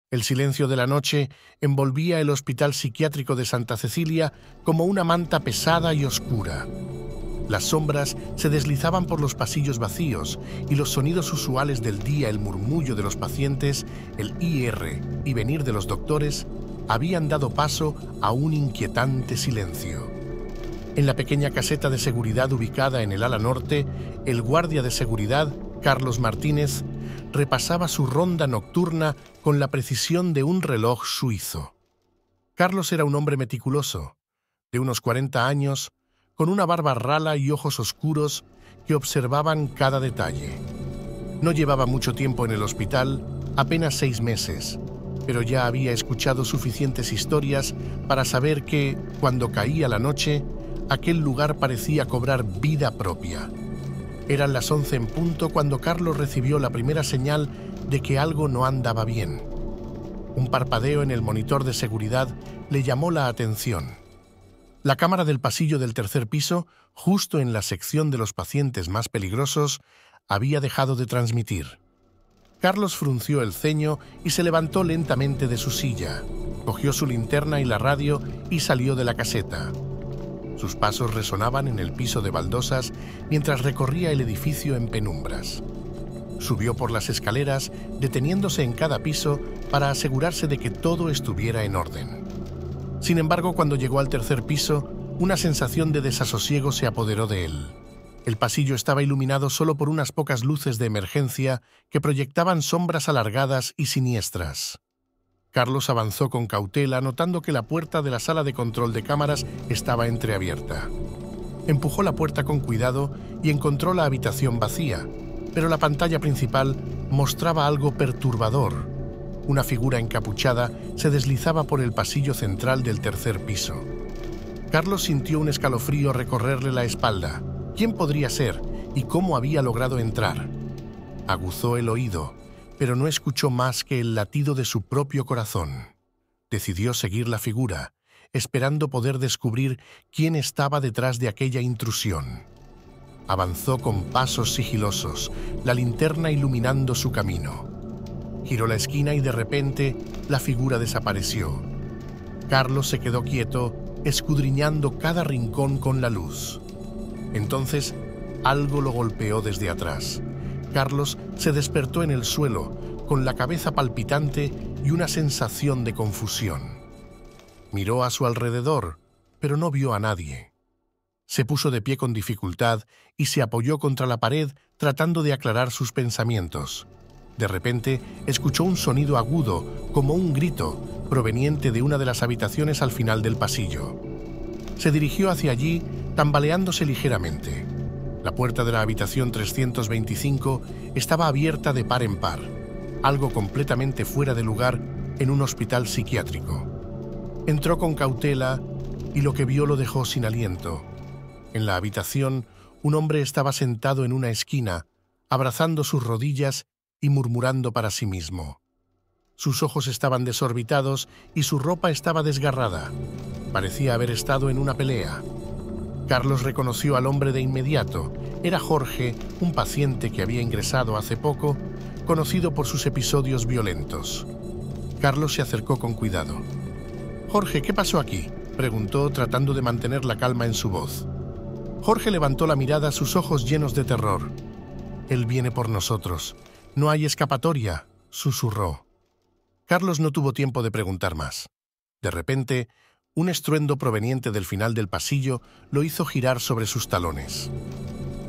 El silencio de la noche envolvía el Hospital Psiquiátrico de Santa Cecilia como una manta pesada y oscura. Las sombras se deslizaban por los pasillos vacíos y los sonidos usuales del día, el murmullo de los pacientes, el ir y venir de los doctores, habían dado paso a un inquietante silencio. En la pequeña caseta de seguridad ubicada en el ala norte, el guardia de seguridad, Carlos Martínez, repasaba su ronda nocturna con la precisión de un reloj suizo. Carlos era un hombre meticuloso, de unos 40 años, con una barba rala y ojos oscuros que observaban cada detalle. No llevaba mucho tiempo en el hospital, apenas 6 meses, pero ya había escuchado suficientes historias para saber que, cuando caía la noche, aquel lugar parecía cobrar vida propia. Eran las 11 en punto cuando Carlos recibió la primera señal de que algo no andaba bien. Un parpadeo en el monitor de seguridad le llamó la atención. La cámara del pasillo del tercer piso, justo en la sección de los pacientes más peligrosos, había dejado de transmitir. Carlos frunció el ceño y se levantó lentamente de su silla, cogió su linterna y la radio y salió de la caseta. Sus pasos resonaban en el piso de baldosas mientras recorría el edificio en penumbras. Subió por las escaleras, deteniéndose en cada piso para asegurarse de que todo estuviera en orden. Sin embargo, cuando llegó al tercer piso, una sensación de desasosiego se apoderó de él. El pasillo estaba iluminado solo por unas pocas luces de emergencia que proyectaban sombras alargadas y siniestras. Carlos avanzó con cautela, notando que la puerta de la sala de control de cámaras estaba entreabierta. Empujó la puerta con cuidado y encontró la habitación vacía, pero la pantalla principal mostraba algo perturbador. Una figura encapuchada se deslizaba por el pasillo central del tercer piso. Carlos sintió un escalofrío recorrerle la espalda. ¿Quién podría ser y cómo había logrado entrar? Aguzó el oído, pero no escuchó más que el latido de su propio corazón. Decidió seguir la figura, esperando poder descubrir quién estaba detrás de aquella intrusión. Avanzó con pasos sigilosos, la linterna iluminando su camino. Giró la esquina y de repente la figura desapareció. Carlos se quedó quieto, escudriñando cada rincón con la luz. Entonces, algo lo golpeó desde atrás. Carlos se despertó en el suelo, con la cabeza palpitante y una sensación de confusión. Miró a su alrededor, pero no vio a nadie. Se puso de pie con dificultad y se apoyó contra la pared tratando de aclarar sus pensamientos. De repente, escuchó un sonido agudo, como un grito, proveniente de una de las habitaciones al final del pasillo. Se dirigió hacia allí, tambaleándose ligeramente. La puerta de la habitación 325 estaba abierta de par en par, algo completamente fuera de lugar en un hospital psiquiátrico. Entró con cautela y lo que vio lo dejó sin aliento. En la habitación, un hombre estaba sentado en una esquina, abrazando sus rodillas y murmurando para sí mismo. Sus ojos estaban desorbitados y su ropa estaba desgarrada. Parecía haber estado en una pelea. Carlos reconoció al hombre de inmediato. Era Jorge, un paciente que había ingresado hace poco, conocido por sus episodios violentos. Carlos se acercó con cuidado. «Jorge, ¿qué pasó aquí?», preguntó, tratando de mantener la calma en su voz. Jorge levantó la mirada, sus ojos llenos de terror. «Él viene por nosotros. No hay escapatoria», susurró. Carlos no tuvo tiempo de preguntar más. De repente, un estruendo proveniente del final del pasillo lo hizo girar sobre sus talones.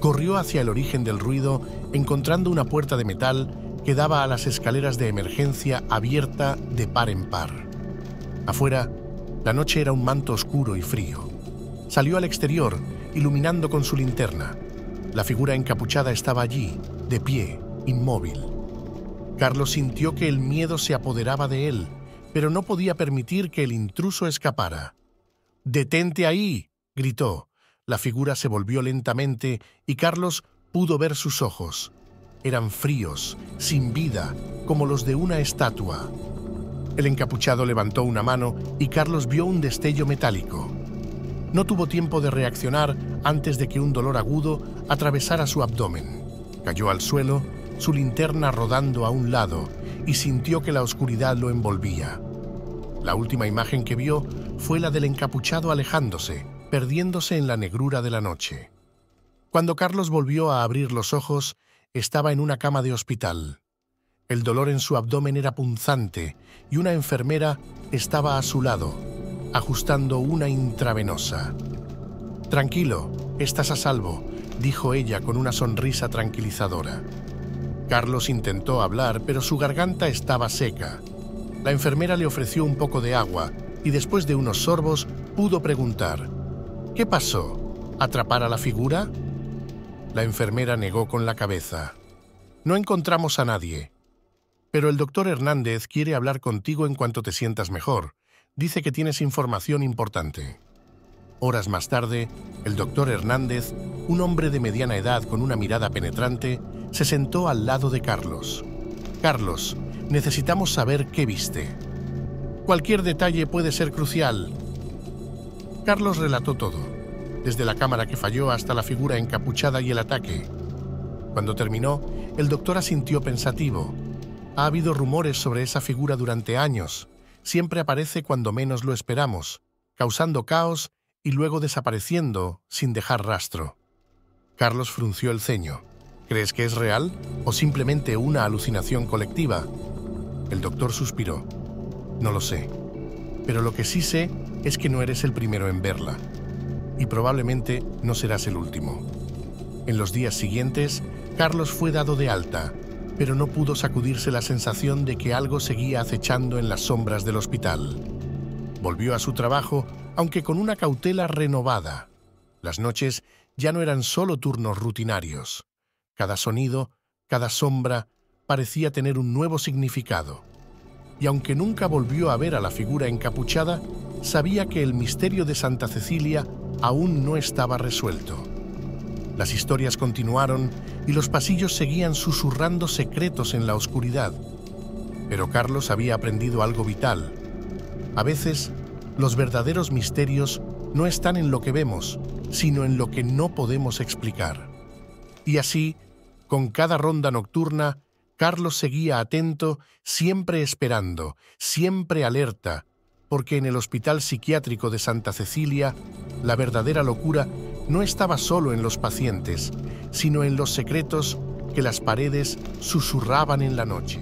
Corrió hacia el origen del ruido, encontrando una puerta de metal que daba a las escaleras de emergencia abierta de par en par. Afuera, la noche era un manto oscuro y frío. Salió al exterior, iluminando con su linterna. La figura encapuchada estaba allí, de pie, inmóvil. Carlos sintió que el miedo se apoderaba de él, pero no podía permitir que el intruso escapara. «¡Detente ahí!», gritó. La figura se volvió lentamente y Carlos pudo ver sus ojos. Eran fríos, sin vida, como los de una estatua. El encapuchado levantó una mano y Carlos vio un destello metálico. No tuvo tiempo de reaccionar antes de que un dolor agudo atravesara su abdomen. Cayó al suelo, su linterna rodando a un lado, y sintió que la oscuridad lo envolvía. La última imagen que vio fue la del encapuchado alejándose, perdiéndose en la negrura de la noche. Cuando Carlos volvió a abrir los ojos, estaba en una cama de hospital. El dolor en su abdomen era punzante y una enfermera estaba a su lado, ajustando una intravenosa. «Tranquilo, estás a salvo», dijo ella con una sonrisa tranquilizadora. Carlos intentó hablar, pero su garganta estaba seca. La enfermera le ofreció un poco de agua y después de unos sorbos pudo preguntar: «¿Qué pasó? ¿Atrapar a la figura?». La enfermera negó con la cabeza. «No encontramos a nadie. Pero el doctor Hernández quiere hablar contigo en cuanto te sientas mejor. Dice que tienes información importante». Horas más tarde, el doctor Hernández, un hombre de mediana edad con una mirada penetrante, se sentó al lado de Carlos. «Carlos, necesitamos saber qué viste. Cualquier detalle puede ser crucial». Carlos relató todo, desde la cámara que falló hasta la figura encapuchada y el ataque. Cuando terminó, el doctor asintió pensativo. «Ha habido rumores sobre esa figura durante años. Siempre aparece cuando menos lo esperamos, causando caos y luego desapareciendo sin dejar rastro». Carlos frunció el ceño. «¿Crees que es real o simplemente una alucinación colectiva?». El doctor suspiró. «No lo sé, pero lo que sí sé es que no eres el primero en verla, y probablemente no serás el último». En los días siguientes, Carlos fue dado de alta, pero no pudo sacudirse la sensación de que algo seguía acechando en las sombras del hospital. Volvió a su trabajo, aunque con una cautela renovada. Las noches ya no eran solo turnos rutinarios. Cada sonido, cada sombra, parecía tener un nuevo significado. Y aunque nunca volvió a ver a la figura encapuchada, sabía que el misterio de Santa Cecilia aún no estaba resuelto. Las historias continuaron y los pasillos seguían susurrando secretos en la oscuridad. Pero Carlos había aprendido algo vital. A veces, los verdaderos misterios no están en lo que vemos, sino en lo que no podemos explicar. Y así, con cada ronda nocturna, Carlos seguía atento, siempre esperando, siempre alerta, porque en el Hospital Psiquiátrico de Santa Cecilia, la verdadera locura no estaba solo en los pacientes, sino en los secretos que las paredes susurraban en la noche.